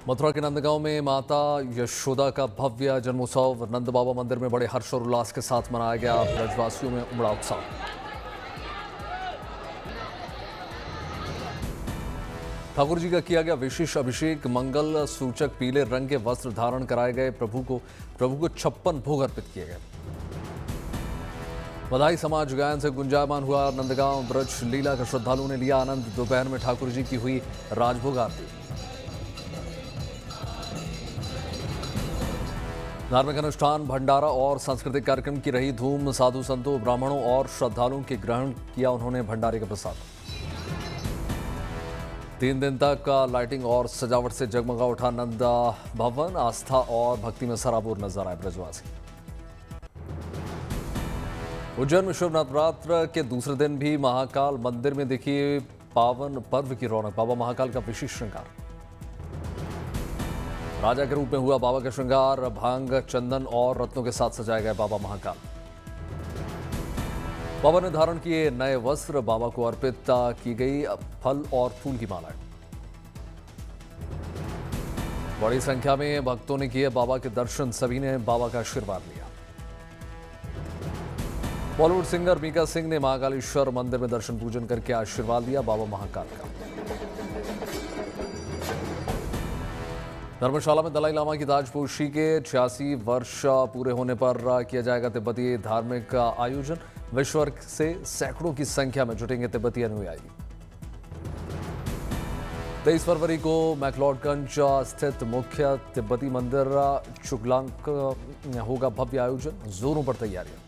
मथुरा के नंदगांव में माता यशोदा का भव्य जन्मोत्सव नंद बाबा मंदिर में बड़े हर्ष और उल्लास के साथ मनाया गया। ब्रजवासियों में उमड़ा उत्साह। ठाकुर जी का किया गया विशेष अभिषेक। मंगल सूचक पीले रंग के वस्त्र धारण कराए गए। प्रभु को 56 भोग अर्पित किए गए। बधाई समाज गायन से गुंजायमान हुआ नंदगांव। ब्रज लीला का श्रद्धालुओं ने लिया आनंद। दोपहर में ठाकुर जी की हुई राजभोग आरती। धार्मिक अनुष्ठान, भंडारा और सांस्कृतिक कार्यक्रम की रही धूम। साधु संतों, ब्राह्मणों और श्रद्धालुओं के ग्रहण किया उन्होंने भंडारे का प्रसाद। 3 दिन तक लाइटिंग और सजावट से जगमगा उठा नंद भवन। आस्था और भक्ति में सराबोर नजर आए ब्रजवासी। उज्जैन में शिव नवरात्र के दूसरे दिन भी महाकाल मंदिर में देखिए पावन पर्व की रौनक। बाबा महाकाल का विशेष श्रृंगार। राजा के रूप में हुआ बाबा का श्रृंगार। भांग, चंदन और रत्नों के साथ सजाए गए बाबा महाकाल। बाबा ने धारण किए नए वस्त्र। बाबा को अर्पित की गई फल और फूल की मालाएं। बड़ी संख्या में भक्तों ने किए बाबा के दर्शन। सभी ने बाबा का आशीर्वाद लिया। बॉलीवुड सिंगर मीका सिंह ने महाकालेश्वर मंदिर में दर्शन पूजन करके आशीर्वाद लिया बाबा महाकाल का। धर्मशाला में दलाई लामा की ताजपोशी के 86 वर्ष पूरे होने पर किया जाएगा तिब्बती धार्मिक आयोजन। विश्व भर से सैकड़ों की संख्या में जुटेंगे तिब्बती अनुयायी। 23 फरवरी को मैक्लोडगंज स्थित मुख्य तिब्बती मंदिर चुगलांक होगा भव्य आयोजन। जोरों पर तैयारियां।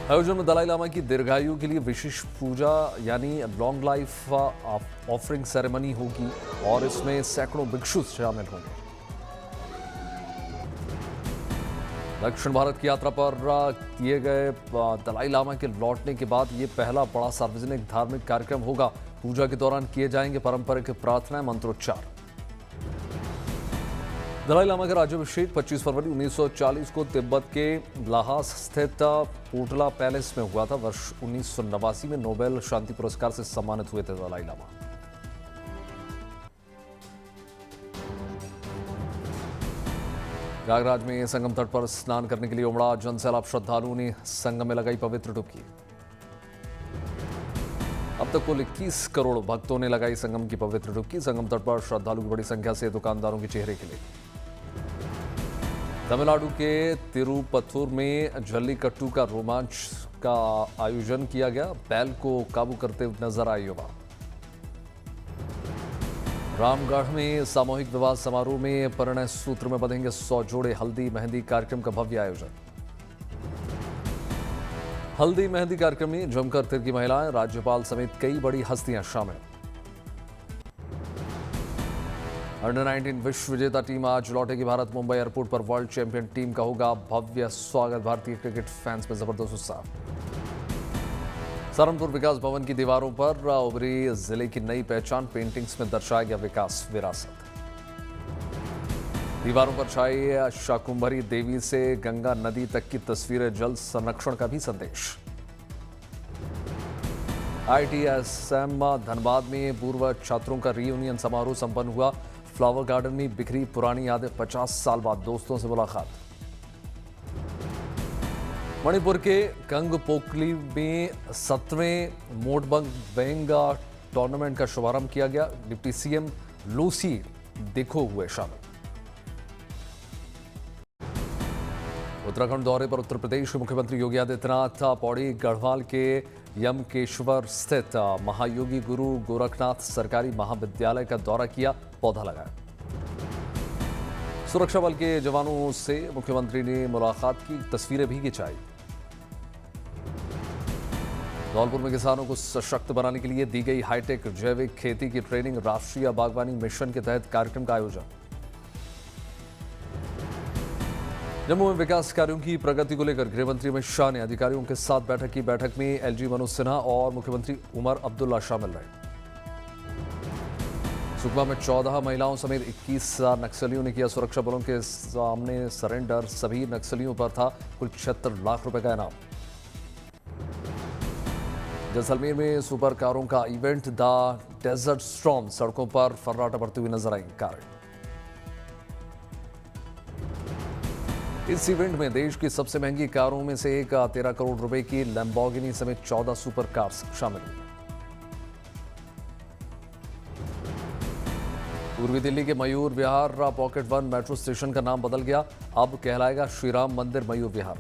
आयोजन में दलाई लामा की दीर्घायु के लिए विशेष पूजा यानी लॉन्ग लाइफ ऑफरिंग सेरेमनी होगी और इसमें सैकड़ों भिक्षु शामिल होंगे। दक्षिण भारत की यात्रा पर किए गए दलाई लामा के लौटने के बाद ये पहला बड़ा सार्वजनिक धार्मिक कार्यक्रम होगा। पूजा के दौरान किए जाएंगे पारंपरिक प्रार्थनाएं, मंत्रोच्चार। दलाई लामा का राज्याभिषेक 25 फरवरी 1940 को तिब्बत के ल्हासा स्थित पोटला पैलेस में हुआ था। वर्ष 1989 में नोबेल शांति पुरस्कार से सम्मानित हुए थे दलाई लामा। प्रयागराज में संगम तट पर स्नान करने के लिए उमड़ा जनसैलाब। श्रद्धालुओं ने संगम में लगाई पवित्र डुबकी। अब तक कुल 21 करोड़ भक्तों ने लगाई संगम की पवित्र डुबकी। संगम तट पर श्रद्धालु की बड़ी संख्या से दुकानदारों के चेहरे खिले। तमिलनाडु के तिरुपथुर में जल्लीकट्टू का रोमांच का आयोजन किया गया। बैल को काबू करते हुए नजर आए युवा। रामगढ़ में सामूहिक विवाह समारोह में परिणय सूत्र में बंधेंगे 100 जोड़े। हल्दी मेहंदी कार्यक्रम का भव्य आयोजन। हल्दी मेहंदी कार्यक्रम में जमकर तिरकी महिलाएं, राज्यपाल समेत कई बड़ी हस्तियां शामिल। अंडर 19 विश्व विजेता टीम आज लौटेगी भारत। मुंबई एयरपोर्ट पर वर्ल्ड चैंपियन टीम का होगा भव्य स्वागत। भारतीय क्रिकेट फैंस में जबरदस्त उत्साह। सहारनपुर विकास भवन की दीवारों पर उभरी जिले की नई पहचान। पेंटिंग्स में दर्शाया गया विकास विरासत। दीवारों पर छाई शाकुंभरी देवी से गंगा नदी तक की तस्वीरें। जल संरक्षण का भी संदेश। ITSM धनबाद में पूर्व छात्रों का रीयूनियन समारोह संपन्न हुआ। फ्लावर गार्डन में बिखरी पुरानी यादें। 50 साल बाद दोस्तों से मुलाकात। मणिपुर के कंगपोकली में 7वें मोटबंग बेंग टूर्नामेंट का शुभारंभ किया गया। डिप्टी CM लूसी देखो हुए शामिल। उत्तराखंड दौरे पर उत्तर प्रदेश के मुख्यमंत्री योगी आदित्यनाथ पौड़ी गढ़वाल के यमकेश्वर स्थित महायोगी गुरु गोरखनाथ सरकारी महाविद्यालय का दौरा किया। पौधा लगाया। सुरक्षा बल के जवानों से मुख्यमंत्री ने मुलाकात की। तस्वीरें भी खिंचाई। धौलपुर में किसानों को सशक्त बनाने के लिए दी गई हाईटेक जैविक खेती की ट्रेनिंग। राष्ट्रीय बागवानी मिशन के तहत कार्यक्रम का आयोजन। जम्मू में विकास कार्यों की प्रगति को लेकर गृहमंत्री अमित शाह ने अधिकारियों के साथ बैठक की। बैठक में LG मनोज सिन्हा और मुख्यमंत्री उमर अब्दुल्ला शामिल रहे। सुकमा में 14 महिलाओं समेत 21 नक्सलियों ने किया सुरक्षा बलों के सामने सरेंडर। सभी नक्सलियों पर था कुल 76 लाख रुपए का इनाम। जैसलमेर में सुपर कारों का इवेंट द डेजर्ट स्टॉर्म सड़कों पर फर्राटा बढ़ती हुई नजर आई कारें। इस इवेंट में देश की सबसे महंगी कारों में से एक 13 करोड़ रुपए की लैम्बोर्गिनी समेत 14 सुपर कार्स शामिल हुई। पूर्वी दिल्ली के Mayur Vihar pocket 1 metro station का नाम बदल गया, अब कहलाएगा श्री राम मंदिर मयूर विहार।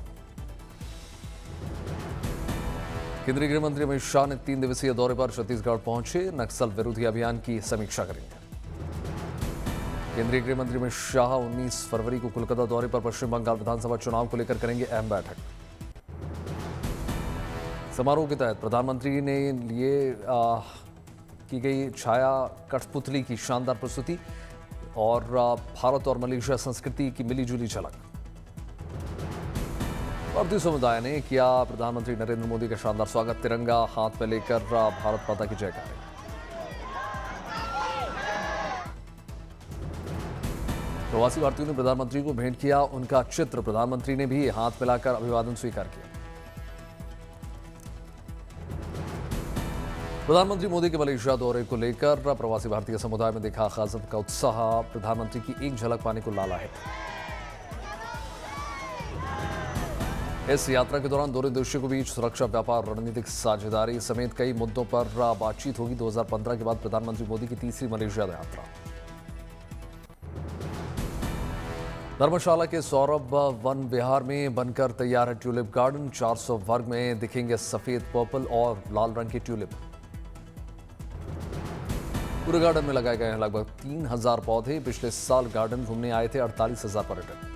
केंद्रीय गृह मंत्री अमित शाह ने 3 दिवसीय दौरे पर छत्तीसगढ़ पहुंचे, नक्सल विरोधी अभियान की समीक्षा करेंगे। केंद्रीय गृह मंत्री अमित शाह 19 फरवरी को कोलकाता दौरे पर पश्चिम बंगाल विधानसभा चुनाव को लेकर करेंगे अहम बैठक। समारोह के तहत प्रधानमंत्री ने लिए की गई छाया कठपुतली की शानदार प्रस्तुति और भारत और मलेशिया संस्कृति की मिलीजुली झलक। भारतीय समुदाय ने किया प्रधानमंत्री नरेंद्र मोदी का शानदार स्वागत, तिरंगा हाथ में लेकर भारत माता की जयकारे। प्रवासी भारतीयों ने प्रधानमंत्री को भेंट किया उनका चित्र, प्रधानमंत्री ने भी हाथ मिलाकर अभिवादन स्वीकार किया। प्रधानमंत्री मोदी के मलेशिया दौरे को लेकर प्रवासी भारतीय समुदाय में देखा खासम का उत्साह, प्रधानमंत्री की एक झलक पाने को लाला है। इस यात्रा के दौरान दोनों देशों के बीच सुरक्षा, व्यापार, रणनीतिक साझेदारी समेत कई मुद्दों पर बातचीत होगी। 2015 के बाद प्रधानमंत्री मोदी की तीसरी मलेशिया यात्रा। धर्मशाला के सौरभ वन विहार में बनकर तैयार है ट्यूलिप गार्डन, 400 वर्ग में दिखेंगे सफेद, पर्पल और लाल रंग के ट्यूलिप। पूरे गार्डन में लगाए गए हैं लगभग 3000 पौधे। पिछले साल गार्डन घूमने आए थे 48,000 पर्यटक।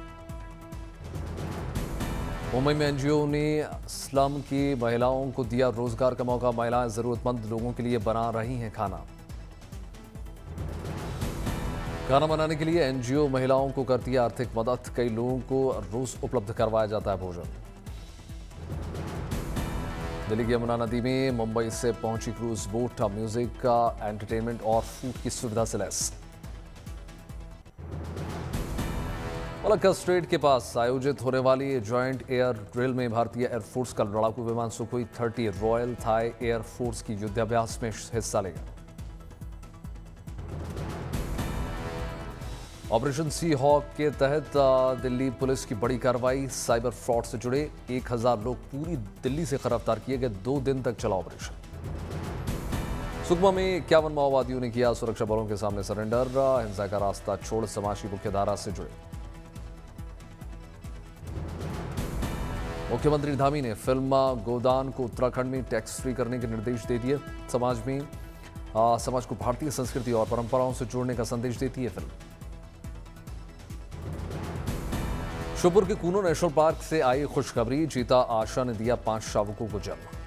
मुंबई में एनजीओ ने स्लम की महिलाओं को दिया रोजगार का मौका, महिलाएं जरूरतमंद लोगों के लिए बना रही हैं खाना बनाने के लिए एनजीओ महिलाओं को करती है आर्थिक मदद, कई लोगों को रोज उपलब्ध करवाया जाता है भोजन। दिल्ली की यमुना नदी में मुंबई से पहुंची क्रूज बोट म्यूजिक का एंटरटेनमेंट और फूड की सुविधा से लैस। मलक्का स्ट्रेट के पास आयोजित होने वाली जॉइंट एयर ड्रिल में भारतीय एयरफोर्स का लड़ाकू विमान सुखोई 30 रॉयल थाई एयरफोर्स की युद्धाभ्यास में हिस्सा लेगा। ऑपरेशन सी हॉक के तहत दिल्ली पुलिस की बड़ी कार्रवाई, साइबर फ्रॉड से जुड़े 1000 लोग पूरी दिल्ली से गिरफ्तार किए गए। 2 दिन तक चला ऑपरेशन। सुकमा में 51 माओवादियों ने किया सुरक्षा बलों के सामने सरेंडर, हिंसा का रास्ता छोड़ समाज की मुख्यधारा से जुड़े। मुख्यमंत्री धामी ने फिल्म गोदान को उत्तराखंड में टैक्स फ्री करने के निर्देश दे दिए। समाज को भारतीय संस्कृति और परंपराओं से जोड़ने का संदेश देती है फिल्म। श्योपुर के कूनो नेशनल पार्क से आई खुशखबरी, चीता आशा ने दिया 5 शावकों को जन्म।